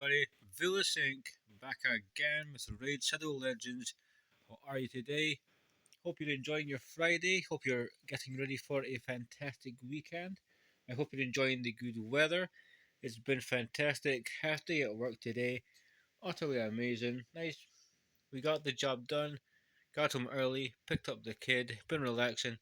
everybody, Vilisink back again with Raid Shadow Legends. How are you today? Hope you're enjoying your Friday. Hope you're getting ready for a fantastic weekend. I hope you're enjoying the good weather. It's been fantastic. Half day at work today. Utterly amazing. Nice. We got the job done. Got home early. Picked up the kid. Been relaxing.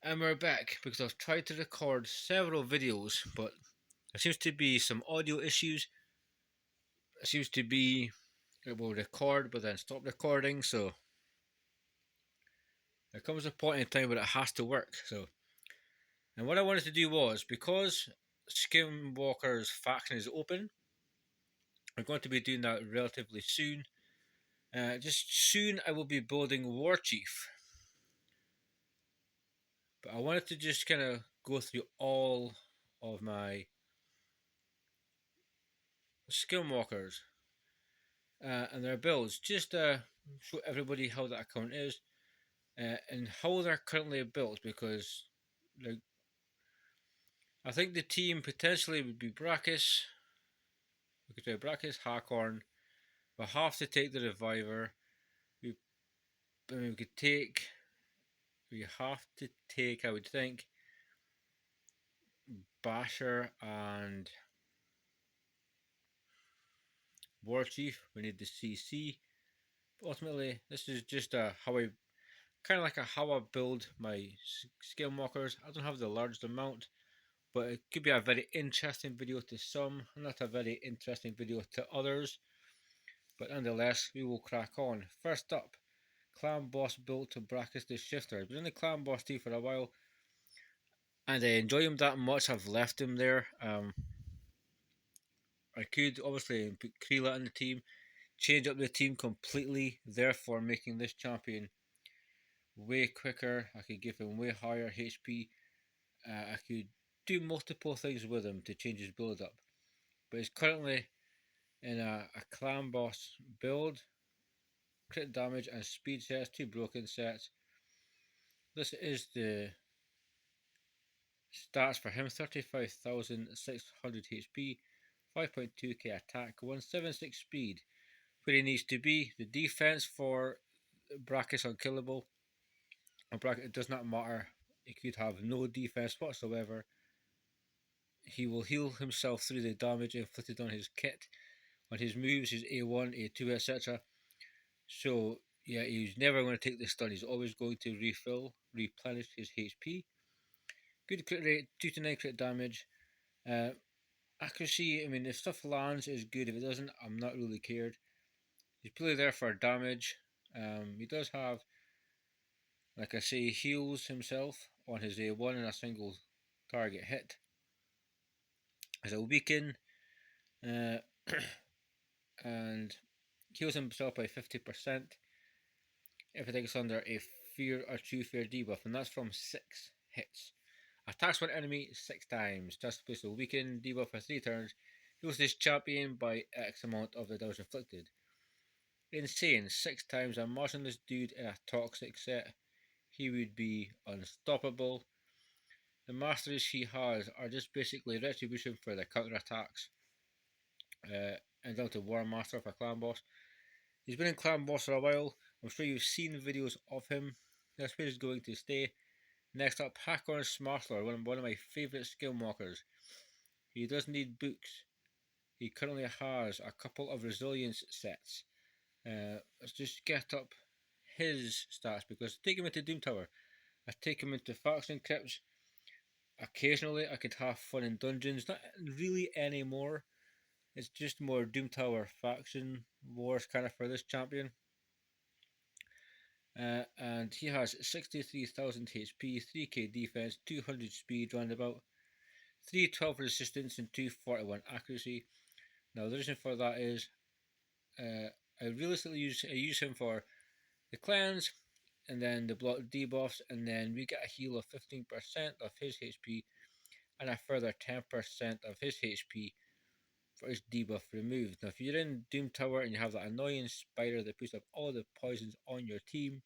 And we're back because I've tried to record several videos, but there seems to be some audio issues. There seems to be it will record but then stop recording, so there comes a point in time where it has to work. And what I wanted to do was, because Skinwalkers faction is open, I'm going to be doing that relatively soon. Just soon I will be building War Chief, but I wanted to just kind of go through all of my Skinwalkers and their builds, just show everybody how that account is and how they're currently built, because like I think the team potentially would be Brachis. We could do Brachis, Hakorn. We'll have to take the Reviver. We, I mean, we could take. We have to take, I would think, Basher and War Chief. We need the CC. But ultimately, this is just how I kind of like how I build my Scalewalkers. I don't have the largest amount, but it could be a very interesting video to some, not a very interesting video to others. But nonetheless, we will crack on. First up, Clan Boss built to Brachis the Shifter. I've been in the Clan Boss team for a while, and I enjoy him that much. I've left him there. I could obviously put Kreela in the team, change up the team completely, therefore making this champion way quicker. I could give him way higher HP. I could do multiple things with him to change his build up. But he's currently in a Clan Boss build, crit damage and speed sets, two broken sets. This is the stats for him: 35,600 HP, 5.2k attack, 176 speed. Where he needs to be. The defense for Brachis unkillable. And Brachis, it does not matter. He could have no defense whatsoever. He will heal himself through the damage inflicted on his kit, on his moves, his A1, A2, etc. So, yeah, he's never going to take the stun. He's always going to replenish his HP. Good crit rate, 2 to 9 crit damage. Uh, Accuracy, I mean, if stuff lands, is good. If it doesn't, I'm not really cared. He's purely there for damage. He does have, like I say, heals himself on his A1 in a single target hit. As a weaken, uh, and heals himself by 50% if it takes under a fear or true fear debuff, and that's from 6 hits. Attacks one enemy 6 times. Just place a weaken debuff for 3 turns. Heals this champion by X amount of the damage inflicted. Insane. 6 times. Imagine this dude in a toxic set. He would be unstoppable. The masteries he has are just basically retribution for the counter attacks. And down to War Master for Clan Boss. He's been in Clan Boss for a while. I'm sure you've seen videos of him. That's where he's going to stay. Next up, Hakorn Smartler, one of my favourite Skinwalkers. He does need books. He currently has a couple of resilience sets. Let's just get up his stats, because I take him into Doom Tower. I take him into Faction Crypts. Occasionally I could have fun in dungeons. Not really anymore. It's just more Doom Tower faction wars kind of for this champion. And he has 63,000 HP, 3k defense, 200 speed roundabout, 312 resistance, and 241 accuracy. Now the reason for that is I realistically use him for the cleanse, and then the block debuffs, and then we get a heal of 15% of his HP, and a further 10% of his HP for his debuff removed. Now, if you're in Doom Tower and you have that annoying spider that puts up all the poisons on your team,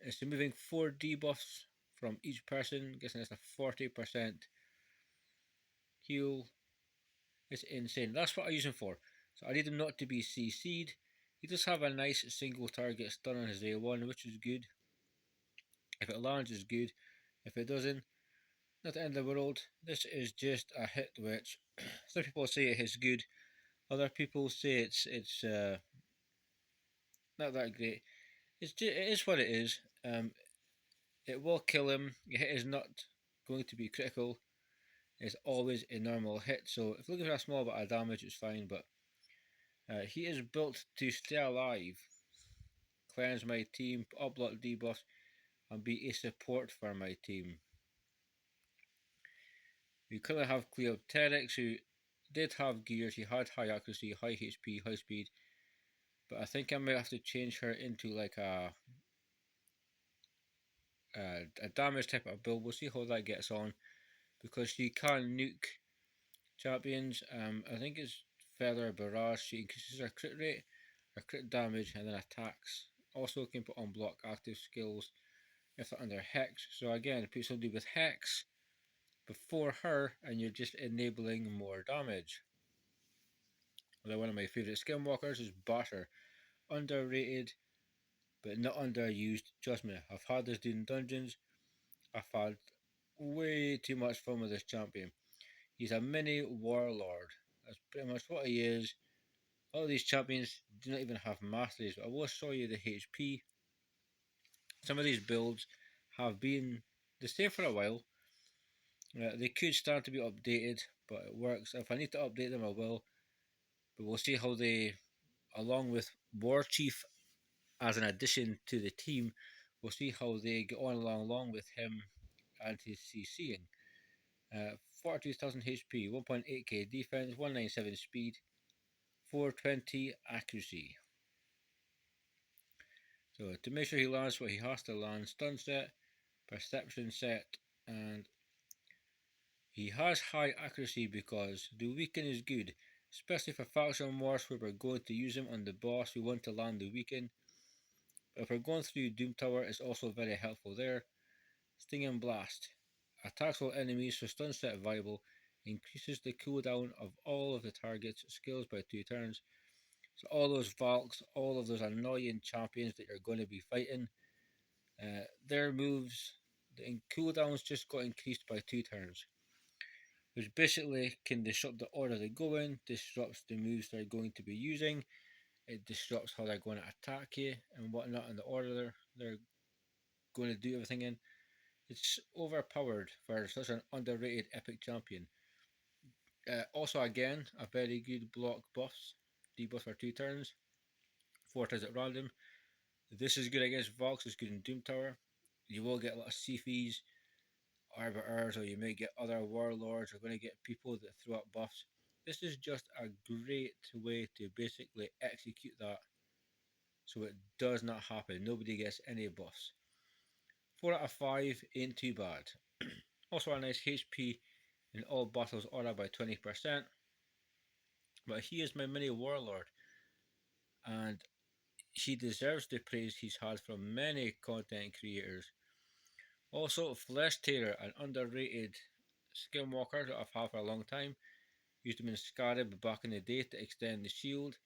it's removing 4 debuffs from each person, giving us a 40% heal It's insane. That's what I use him for. So I need him not to be CC'd. He does have a nice single target stun on his A1, which is good. If it lands, it's good. If it doesn't, not the end of the world. This is just a hit which some people say it is good. Other people say it's not that great. It is what it is. It will kill him. Your hit is not going to be critical. It's always a normal hit. So if looking for a small bit of damage, it's fine. But he is built to stay alive, cleanse my team, upload debuffs, and be a support for my team. We currently have Cleopteryx, who did have gears. She had high accuracy, high HP, high speed. But I think I might have to change her into like a damage type of build. We'll see how that gets on because she can nuke champions. I think it's Feather Barrage. She increases her crit rate, her crit damage, and then attacks. Also can put on block active skills if they're under Hex. So again, put somebody with Hex before her, and you're just enabling more damage. Although one of my favourite Skinwalkers is Batter. Underrated, but not underused. Trust me, I've had this dude in dungeons. I've had way too much fun with this champion. He's a mini warlord. That's pretty much what he is. All these champions do not even have masteries, but I will show you the HP. Some of these builds have been the same for a while. They could start to be updated, but it works. If I need to update them, I will. But we'll see how they, along with War Chief as an addition to the team, we'll see how they get on along with him and his CCing. 42,000 HP, 1.8k defense, 197 speed, 420 accuracy. So to make sure he lands what he has to land, stun set, perception set, and he has high accuracy because the weaken is good, especially for faction wars where we're going to use him on the boss. We want to land the weaken. But if we're going through Doom Tower, it's also very helpful there. Sting and Blast. Attacks all enemies, so stun set viable. Increases the cooldown of all of the target's skills by 2 turns. So all those Valks, all of those annoying champions that you're going to be fighting, their moves, the cooldowns just got increased by 2 turns. Which basically can disrupt the order they go in, disrupts the moves they're going to be using, it disrupts how they're going to attack you and whatnot in the order they're going to do everything in. It's overpowered for such an underrated epic champion. Also, again, a very good block buffs. Debuff for 2 turns, 4 turns at random. This is good against Vox, it's good in Doom Tower. You will get a lot of Siphies, Arbiters, or you may get other Warlords. You're going to get people that throw up buffs. This is just a great way to basically execute that so it does not happen. Nobody gets any buffs. 4 out of 5 ain't too bad. Also a nice HP in all battles order by 20%. But he is my mini warlord, and he deserves the praise he's had from many content creators. Also, Flesh Tearer, an underrated skinwalker that I've had for a long time. Used him in Scarab back in the day to extend the shield.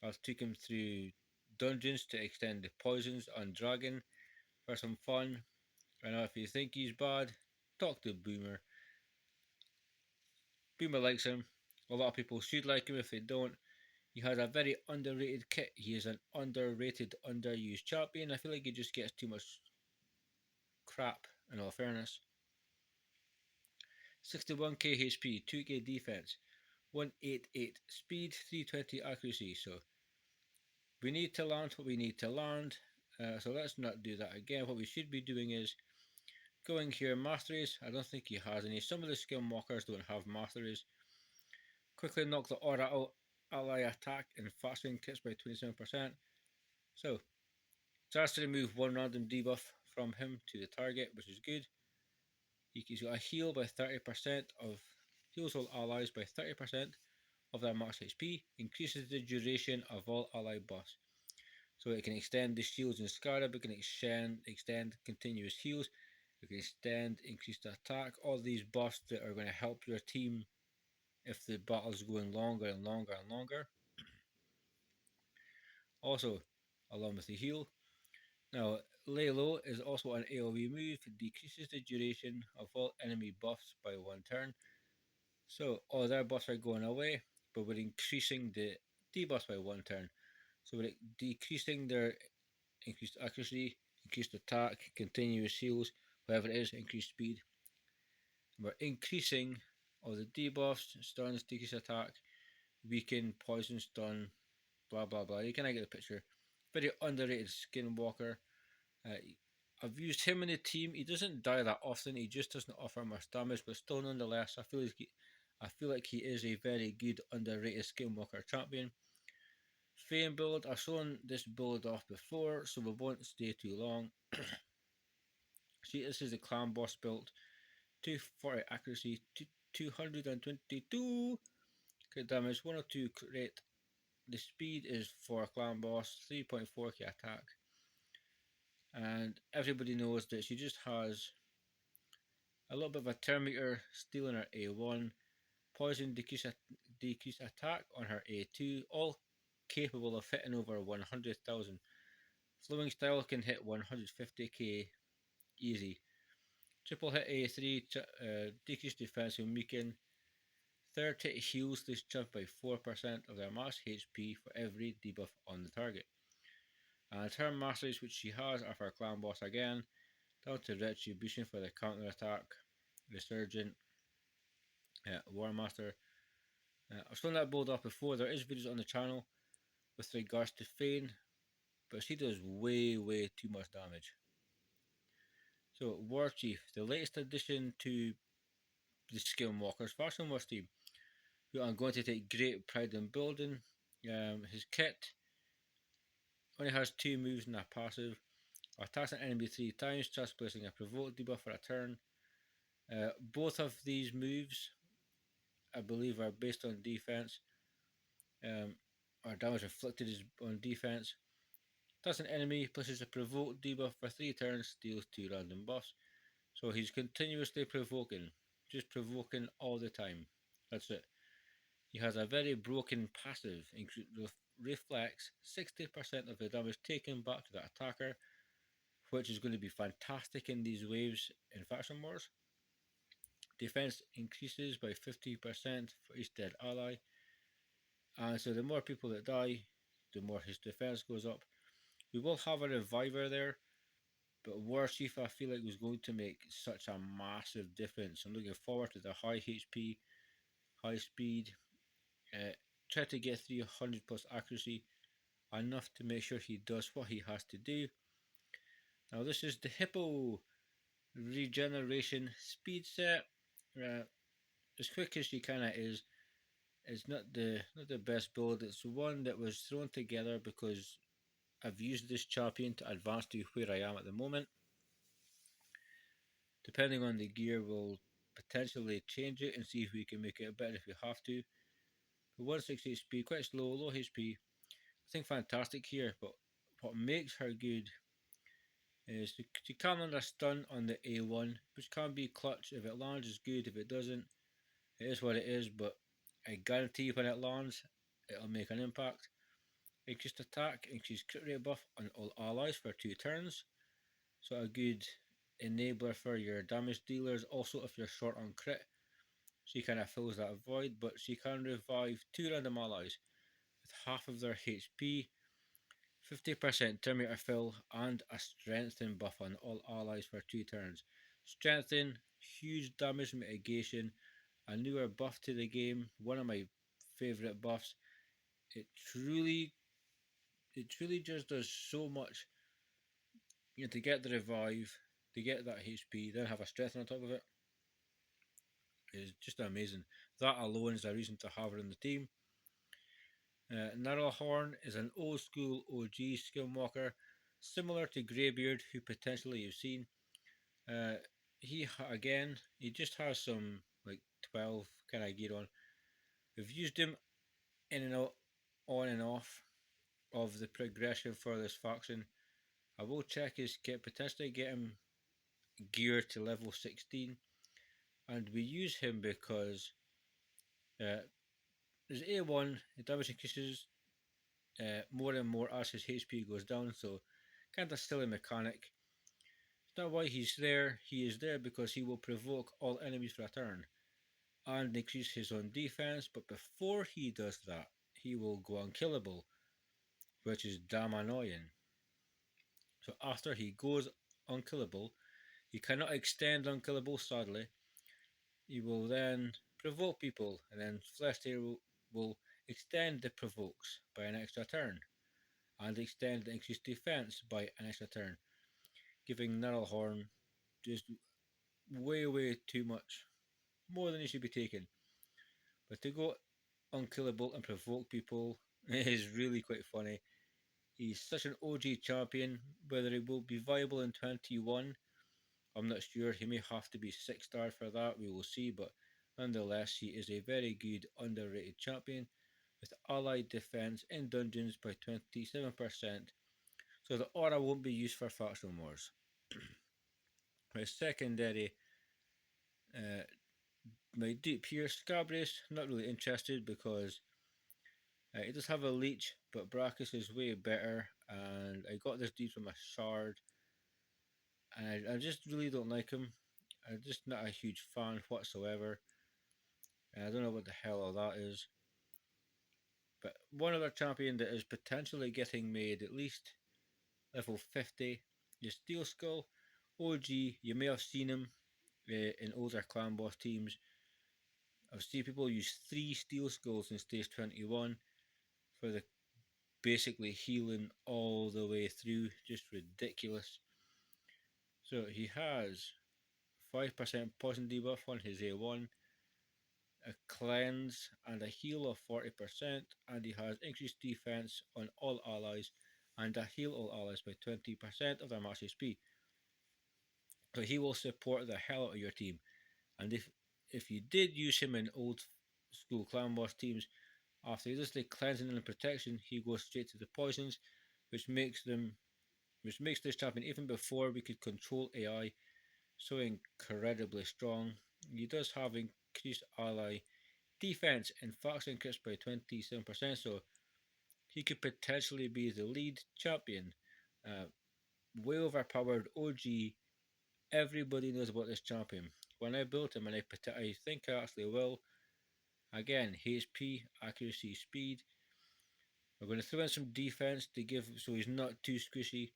I took him through dungeons to extend the poisons on Dragon for some fun. I know if you think he's bad, talk to Boomer. Boomer likes him. A lot of people should like him. If they don't, he has a very underrated kit. He is an underrated, underused champion. I feel like he just gets too much crap, in all fairness. 61k HP, 2k defense, 188 speed, 320 accuracy. So we need to land what we need to land. So let's not do that again. What we should be doing is going here, masteries. I don't think he has any. Some of the skinwalkers don't have masteries. Quickly knock the aura out. Ally attack and fasting kits by 27%. So starts to remove one random debuff from him to the target, which is good. He's got a heal by 30% of heals all allies by 30% of their max HP, increases the duration of all ally buffs. So it can extend the shields in Scarab, it can extend continuous heals, it can extend increased attack, all these buffs that are going to help your team if the battle is going longer and longer and longer. Also, along with the heal. Now, Lay Low is also an AoE move, decreases the duration of all enemy buffs by one turn. So all their buffs are going away, but we're increasing the debuffs by one turn. So we're decreasing their increased accuracy, increased attack, continuous heals, whatever it is, increased speed. We're increasing all the debuffs, stuns, decreased attack, weaken, poison, stun, blah blah blah. You kind of get the picture. Very underrated Skinwalker. Uh, I've used him in the team. He doesn't die that often. He just doesn't offer much damage, but still, nonetheless, I feel like he is a very good underrated Skinwalker champion. Fame build. I've shown this build off before, so we won't stay too long. See, this is the clan boss build. 240 accuracy, 222 crit damage, 102 crit. The speed is for clan boss, 3.4k attack. And everybody knows that she just has a little bit of a Terminator stealing her A1, poison decrease attack on her A2, all capable of hitting over 100,000. Flowing style can hit 150k easy. Triple hit A3, decrease defense and weaken. Third hit heals this jump by 4% of their max HP for every debuff on the target. And her masteries, which she has, are for clan boss again, down to retribution for the counter attack, resurgent, war master. I've shown that build off before. There is videos on the channel with regards to Fane, but she does way too much damage. So War Chief, the latest addition to the Skinwalkers Faction Wars team, who I'm going to take great pride in building. His kit only has 2 moves in a passive. Attacks an enemy 3 times, just placing a provoke debuff for a turn. Both of these moves, I believe, are based on defense. Or damage inflicted is on defense. Attacks an enemy, places a provoke debuff for 3 turns, deals 2 random buffs. So he's continuously provoking, just provoking all the time. That's it. He has a very broken passive, reflects 60% of the damage taken back to the attacker, which is going to be fantastic in these waves in Faction Wars. Defense increases by 50% for each dead ally, and so the more people that die, the more his defense goes up. We will have a reviver there, but War Chief I feel like was going to make such a massive difference. I'm looking forward to the high HP, high speed, try to get 300 plus accuracy, enough to make sure he does what he has to do. Now this is the Hippo regeneration speed set. As quick as she kinda is, it's not the best build. It's one that was thrown together because I've used this champion to advance to where I am at the moment. Depending on the gear, we'll potentially change it and see if we can make it better if we have to. But 160 speed, quite slow, low HP. I think fantastic here, but what makes her good is she can land a stun on the A1, which can be clutch. If it lands, it's good. If it doesn't, it is what it is. But I guarantee when it lands, it'll make an impact. Increased attack, increased crit rate buff on all allies for 2 turns. So a good enabler for your damage dealers. Also, if you're short on crit, she kind of fills that void. But she can revive 2 random allies with half of their HP, 50% Terminator fill, and a strengthen buff on all allies for 2 turns. Strengthen, huge damage mitigation, a newer buff to the game, one of my favourite buffs. It truly just does so much. To get the revive, to get that HP, then have a strengthen on top of it is just amazing. That alone is a reason to have her in the team. Narrowhorn is an old school OG Skinwalker, similar to Greybeard, who potentially you've seen. Uh, he just has some like 12 kind of gear on. We've used him in and out, on and off of the progression for this faction. I will check his kit, potentially get him geared to level 16, and we use him because Uh, there's A1, the damage increases more and more as his HP goes down, so kind of silly mechanic. It's not why he's there, he is there because he will provoke all enemies for a turn and increase his own defense, but before he does that, he will go unkillable, which is damn annoying. So after he goes unkillable, he cannot extend unkillable sadly. He will then provoke people, and then Flesh Tear will extend the provokes by an extra turn, and extend the increased defense by an extra turn, giving Nullhorn just way too much, more than he should be taking. But to go unkillable and provoke people is really quite funny. He's such an OG champion. Whether he will be viable in 21, I'm not sure. He may have to be 6-star for that. We will see. But nonetheless, he is a very good underrated champion with allied defense in dungeons by 27%. So the aura won't be used for faction wars. My secondary, uh, my deep here, Scabrius, not really interested because it does have a leech, but Brachus is way better. And I got this dude from a shard, and I just really don't like him. I'm just not a huge fan whatsoever. And I don't know what the hell all that is. But one other champion that is potentially getting made at least level 50 is Steel Skull. OG, you may have seen him in older clan boss teams. I've seen people use 3 Steel Skulls in stage 21 for the basically healing all the way through. Just ridiculous. So he has 5% poison debuff on his A1, a cleanse and a heal of 40%, and he has increased defense on all allies and a heal all allies by 20% of their max HP. So he will support the hell out of your team. And if you did use him in old school clan boss teams, after he does the cleansing and protection, he goes straight to the poisons, which makes them which makes this champion even before we could control AI so incredibly strong. He does have increased ally defense and faction crits by 27%, so he could potentially be the lead champion. Uh, Way overpowered OG. Everybody knows about this champion. When I built him, and I think I actually will, again, HP, accuracy, speed. We're going to throw in some defense to give so he's not too squishy,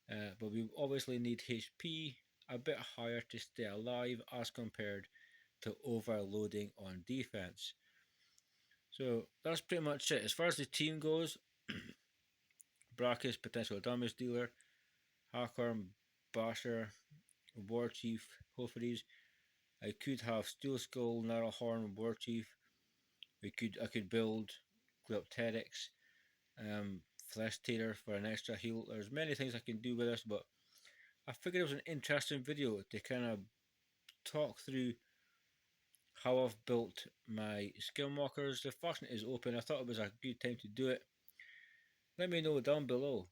but we obviously need HP a bit higher to stay alive as compared to overloading on defense. So that's pretty much it. As far as the team goes, Brachus, potential damage dealer, Hakon, Basher, War Chief, Hofries. I could have Steel Skull, Narrowhorn, War Chief. I could build Cleopterics, Flesh Tearer for an extra heal. There's many things I can do with this, but I figured it was an interesting video to kind of talk through how I've built my Skinwalkers. The faction is open. I thought it was a good time to do it. Let me know down below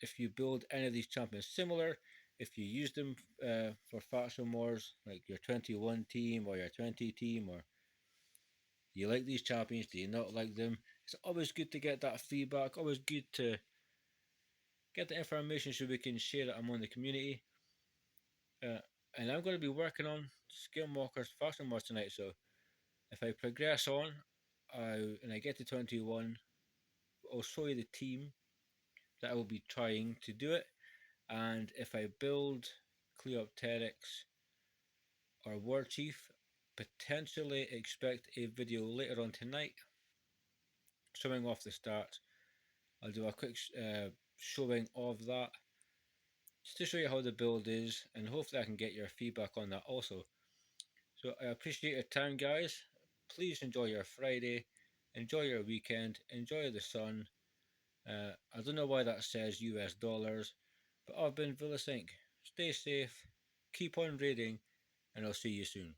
if you build any of these champions similar, if you use them for faction wars, like your 21 team or your 20 team, or do you like these champions, do you not like them? It's always good to get that feedback, always good to get the information so we can share it among the community. Uh, and I'm going to be working on Skinwalkers faction wars tonight, so if I progress on and I get to 21, I'll show you the team that I will be trying to do it. And if I build Cleopterics or War Chief, potentially expect a video later on tonight showing off the stats. I'll do a quick showing of that just to show you how the build is, and hopefully I can get your feedback on that also. So I appreciate your time, guys. Please enjoy your Friday, enjoy your weekend, enjoy the sun. I don't know why that says US dollars, but I've been Vilisink. Stay safe, keep on raiding, and I'll see you soon.